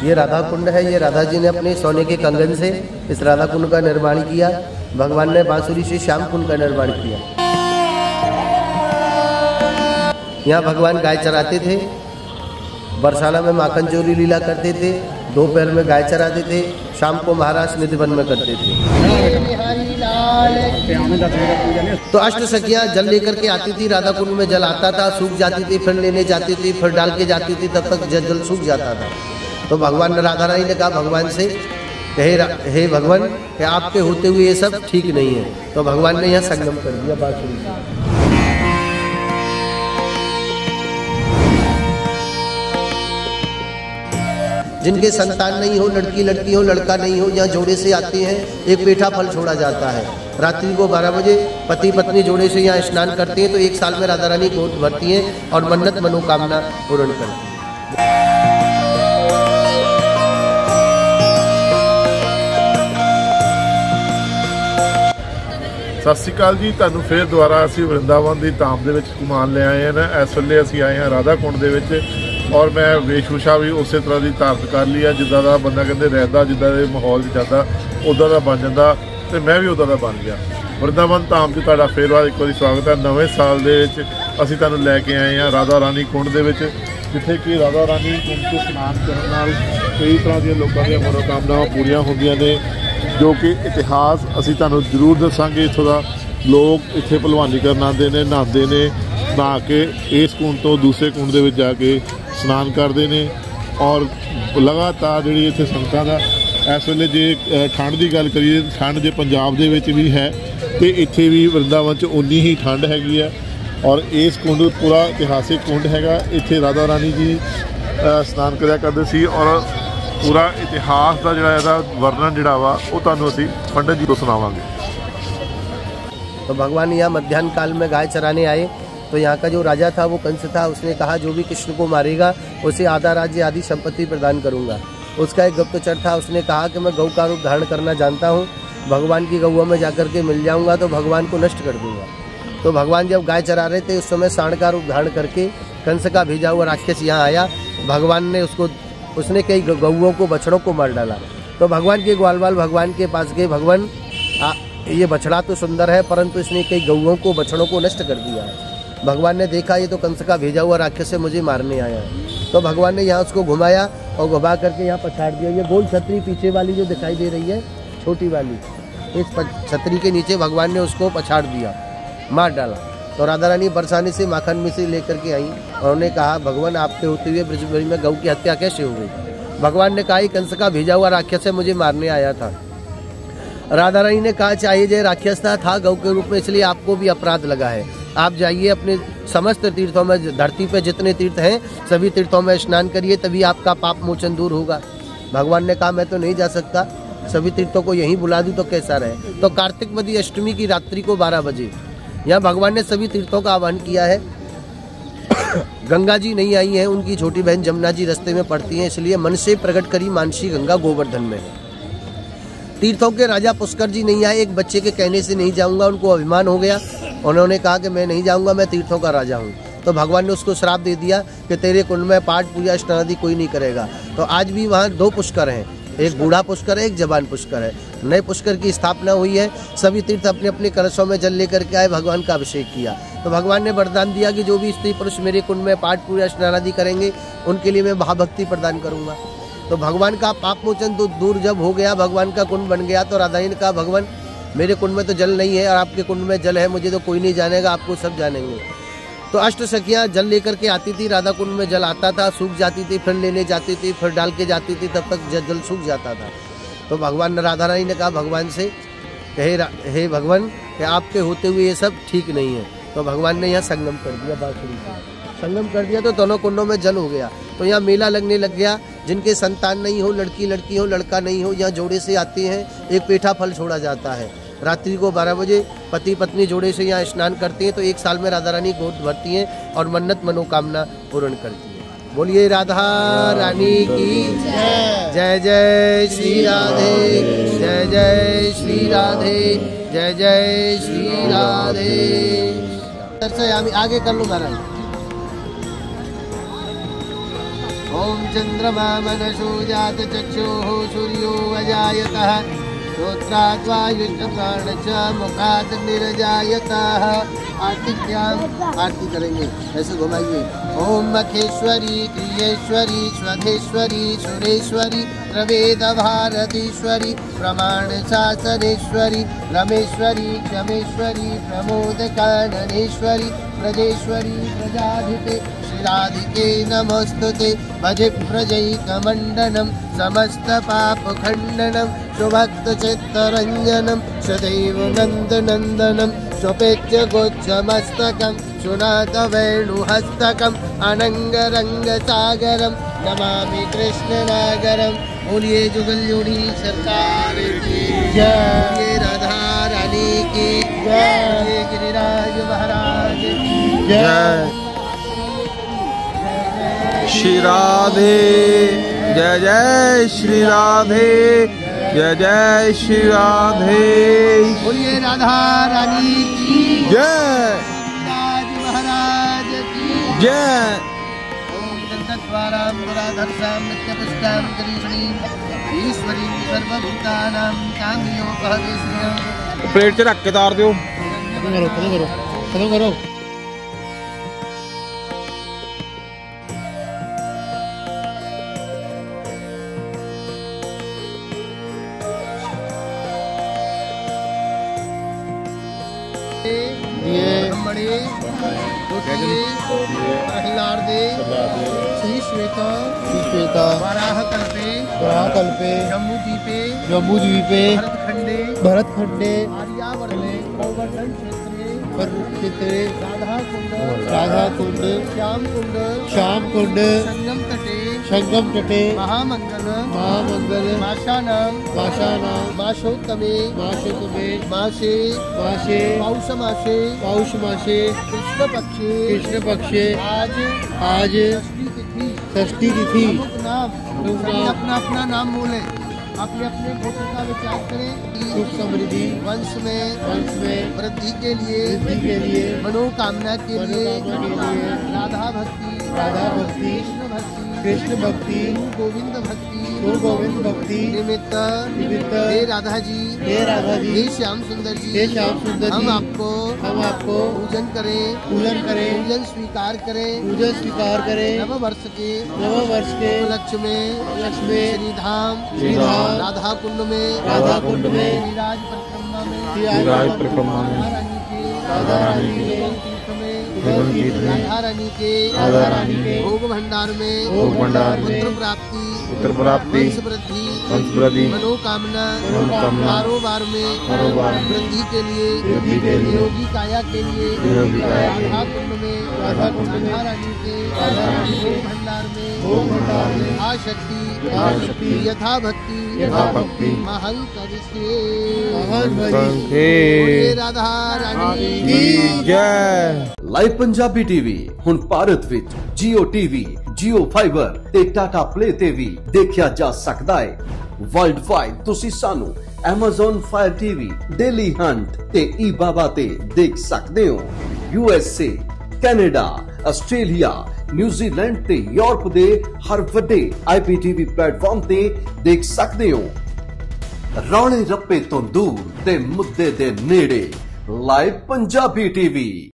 ये राधा कुंड है। ये राधा जी ने अपने सोने के कंगन से इस राधा कुंड का निर्माण किया। भगवान ने बांसुरी से श्याम कुंड का निर्माण किया। यहाँ भगवान गाय चराते थे, बरसाना में माखन चोरी लीला करते थे, दोपहर में गाय चराते थे, शाम को महाराज निधिवन में करते थे। तो अष्ट सखियां जल लेकर के आती थी, राधा कुंड में जल आता था, सूख जाती थी, फिर लेने जाती थी, फिर डाल के जाती थी, तब तक जल सूख जाता था। तो भगवान राधा रानी ने कहा भगवान से, हे भगवान, कि आपके होते हुए ये सब ठीक नहीं है। तो भगवान ने यहाँ संगम कर दिया बांसुरी से। जिनके संतान नहीं हो, लड़की हो, लड़का नहीं हो, यहाँ जोड़े से आते हैं, एक पेठा फल छोड़ा जाता है। रात्रि को 12 बजे पति पत्नी जोड़े से यहाँ स्नान करते हैं, तो एक साल में राधा रानी गोद भरती हैं और मन्नत मनोकामना पूर्ण करती हैं। सत श्री अकाल जी, तुहानूं फिर दुबारा असीं वृंदावन की धाम दे विच घुमाण ले आए हैं। इस वेले असीं आए हैं राधा कुंड दे विच और मैं वेशभूषा भी उस तरह की धारण कर ली है, जिदा का बंदा कहते रहता, जिदा के माहौल जाता उदा का बन जाता, तो मैं भी उदा का बन गया। वृंदावन धाम से तुहाडा फिर बार एक बार स्वागत है। नवे साल दे विच असीं तुहानूं लैके आए हैं राधा रानी कुंड दे विच, जिथे कि राधा रानी कुंड से स्नान करने नाल कई तरह दी लोकां दी मनोकामनावां पूरीआं होंदियां ने, जो कि इतिहास असीं तुहानूं जरूर दसांगे। इत्थों दा लोग इत्थे भलवानी करन आंदे ने, नहाते ने, नहा के इस कुंड तो दूसरे कुंड दे विच जाके स्नान करते हैं। और लगातार जी इतने संगतां दा इस वेले जे ठंड की गल करिए, ठंड जो पंजाब दे विच भी है तो इत्थे भी वृंदावन च उन्नी ही ठंड हैगी है। और इस कुंड पूरा इतिहासिक कुंड हैगा, इत्थे राधा रानी जी स्नान कराया करते सी। और पूरा इतिहास का जिहड़ा इहदा वर्णन जिहड़ा वा वो तुहानूं असीं पंडित जी को सुनावांगे। तो भगवान यहाँ मध्याह्न काल में गाय चराने आए, तो यहाँ का जो राजा था वो कंस था, उसने कहा जो भी कृष्ण को मारेगा उसे आधा राज्य आदि संपत्ति प्रदान करूँगा। उसका एक गुप्तचर था, उसने कहा कि मैं गौ का रूप धारण करना जानता हूँ, भगवान की गौआ में जाकर के मिल जाऊँगा तो भगवान को नष्ट कर दूँगा। तो भगवान जब गाय चरा रहे थे उस समय सांड का रूप धारण करके कंस का भेजा हुआ राक्षस यहाँ आया। भगवान ने उसने कई गौओं को, बछड़ों को मार डाला। तो भगवान के ग्वालवाल भगवान के पास गए, भगवान ये बछड़ा तो सुंदर है परंतु इसने कई गौओं को, बछड़ों को नष्ट कर दिया है। भगवान ने देखा ये तो कंस का भेजा हुआ राक्षस से मुझे मारने आया है। तो भगवान ने यहाँ उसको घुमाया और घुमा करके यहाँ पछाड़ दिया। ये गोल छतरी पीछे वाली जो दिखाई दे रही है, छोटी वाली, इस छतरी के नीचे भगवान ने उसको पछाड़ दिया, मार डाला। तो राधा रानी बरसाने से माखन में से लेकर के आई और उन्होंने कहा भगवान आपके होते हुए ब्रजभूमि में गौ की हत्या कैसे हो गई। भगवान ने कहा कंस का भेजा हुआ राक्षस से मुझे मारने आया था। राधा रानी ने कहा चाहिए जय राक्षस था गौ के रूप में, इसलिए आपको भी अपराध लगा है। आप जाइए अपने समस्त तीर्थों में, धरती पे जितने तीर्थ हैं सभी तीर्थों में स्नान करिए, तभी आपका पाप मोचन दूर होगा। भगवान ने कहा मैं तो नहीं जा सकता, सभी तीर्थों को यहीं बुला दूं तो कैसा रहे। तो कार्तिक मदी अष्टमी की रात्रि को 12 बजे यहाँ भगवान ने सभी तीर्थों का आह्वान किया है। गंगा जी नहीं आई हैं, उनकी छोटी बहन जमुना जी रास्ते में पड़ती हैं, इसलिए मन से प्रकट करी मानसी गंगा गोवर्धन में। तीर्थों के राजा पुष्कर जी नहीं आए, एक बच्चे के कहने से नहीं जाऊंगा, उनको अभिमान हो गया, उन्होंने कहा कि मैं नहीं जाऊंगा, मैं तीर्थों का राजा हूँ। तो भगवान ने उसको श्राप दे दिया कि तेरे कुंड में पाठ पूजा स्नान आदि कोई नहीं करेगा। तो आज भी वहाँ 2 पुष्कर हैं, एक बूढ़ा पुष्कर है, एक जवान पुष्कर है। नए पुष्कर की स्थापना हुई है, सभी तीर्थ अपने अपने कलशों में जल लेकर के आए, भगवान का अभिषेक किया। तो भगवान ने वरदान दिया कि जो भी स्त्री पुरुष मेरे कुंड में पाठ पूजा स्नान आदि करेंगे उनके लिए मैं महाभक्ति प्रदान करूँगा। तो भगवान का पाप मोचन दूर जब हो गया, भगवान का कुंड बन गया, तो राधा ने कहा भगवान मेरे कुंड में तो जल नहीं है और आपके कुंड में जल है, मुझे तो कोई नहीं जानेगा, आपको सब जानेंगे। तो अष्ट सखियाँ जल लेकर के आती थी, राधा कुंड में जल आता था, सूख जाती थी, फिर लेने जाती थी, फिर डाल के जाती थी, तब तक जल सूख जाता था। तो भगवान राधा रानी ने कहा भगवान से, हे भगवान, कि आपके होते हुए ये सब ठीक नहीं है। तो भगवान ने यहाँ संगम कर दिया, बांसुरी से संगम कर दिया, तो दोनों कुंडों में जल हो गया। तो यहाँ मेला लगने लग गया। जिनके संतान नहीं हो, लड़की हो, लड़का नहीं हो, यहाँ जोड़े से आते हैं, एक पेठा फल छोड़ा जाता है। रात्रि को 12 बजे पति पत्नी जोड़े से यहाँ स्नान करते हैं, तो एक साल में राधा रानी गोद भरती हैं और मन्नत मनोकामना पूर्ण करती है। बोलिए राधा रानी की जय, जय श्री राधे, जय जय श्री राधे, जय जय श्री राधे। आगे कर लो महाराज। ओम चंद्रमा मनसो जात चक्षुः सूर्यो अजायतः श्रोत्रात् वायुश्च मुखात् निर्जायतः। आरती करेंगे, ऐसे घुमाइए। ओम मखेश्वरी क्रियेश्वरी स्वधेश्वरी सुरेश्वरी प्रवेद भारतीश्वरी प्रमाण शासनेश्वरी रमेश्वरी क्षमेश्वरी प्रमोद काननेश्वरी प्रजेश्वरी प्रजाधिपे श्रीराधिके नमस्तुते। भजे प्रजैकमण्डनं समस्त पापखण्डनं सुभक्त चित्तरञ्जनं सदैव नन्दनन्दनं स्वपेत्य गोच्छमस्तकं सुनाथ वेणुहस्तकं अनंगरंगसागरं नमामि कृष्णनागरं। बोलिए जुगलयोड़ी सरकार की जय, राधा रानी की जय, गिरिराज महाराज की जय। श्री राधे जय जय श्री राधे जय जय श्री राधे। बोलिए राधा रानी की जय, राज महाराज की जय। ओम दन्तद्वारां दुराधर्षां नित्यपुष्टां गरीष्णीं ईश्वरीं सर्वभूतानां कामयोपहवेश्वरीं। प्लेट च रख के तार दियो। खत्म करो। ब्रह्मणे प्रहलादे श्री श्वेता वराहकल्पे जम्बूद्वीपे भरतखंडे आर्यावर्ते गोवर्धन क्षेत्रे राधाकुंड श्यामकुंड संगम तटे महामंगल माशोत्तमे मासे पौष मासे कृष्ण पक्षे आज षष्ठी तिथि। अपना अपना नाम बोले, अपने अपने गोत्र का विचार करें। सुख समृद्धि वंश में वृद्धि के लिए मनोकामना के लिए राधा भक्ति कृष्ण भक्ति गोविंद भक्ति निमित्त हे राधा जी हे श्याम सुंदर जी हम आपको पूजन करें पूजन स्वीकार करें नव वर्ष के उपलक्ष्य में श्री धाम राधा कुंड में विराज परिक्रमा में राधा रानी के भोग भंडार में पुत्र प्राप्ति वंश वृद्धि मनोकामना कारोबार में वृद्धि के लिए योगी काया के लिए राधा कुंड में राधा रानी के भोग भंडार में आशक्ति यथा भक्ति महल करिष्ये। राधा रानी की जय। लाइव पंजाबी टीवी हुण भारत विच जियो टीवी जियो फाइबर ते टाटा प्ले ते भी देखिया जा सकदा है। वर्ल्ड वाइड तुसी सानू Amazon Fire TV, daily Hunt ते ई बाबा ते देख सकदे हो। USA, कनाडा, आस्ट्रेलिया, न्यूजीलैंड ते यूरोप दे हर वड्डे IPTV प्लेटफॉर्म ते देख सकदे हो। रौले रप्पे तो दूर ते मुद्दे दे नेड़े लाइव पंजाबी टीवी।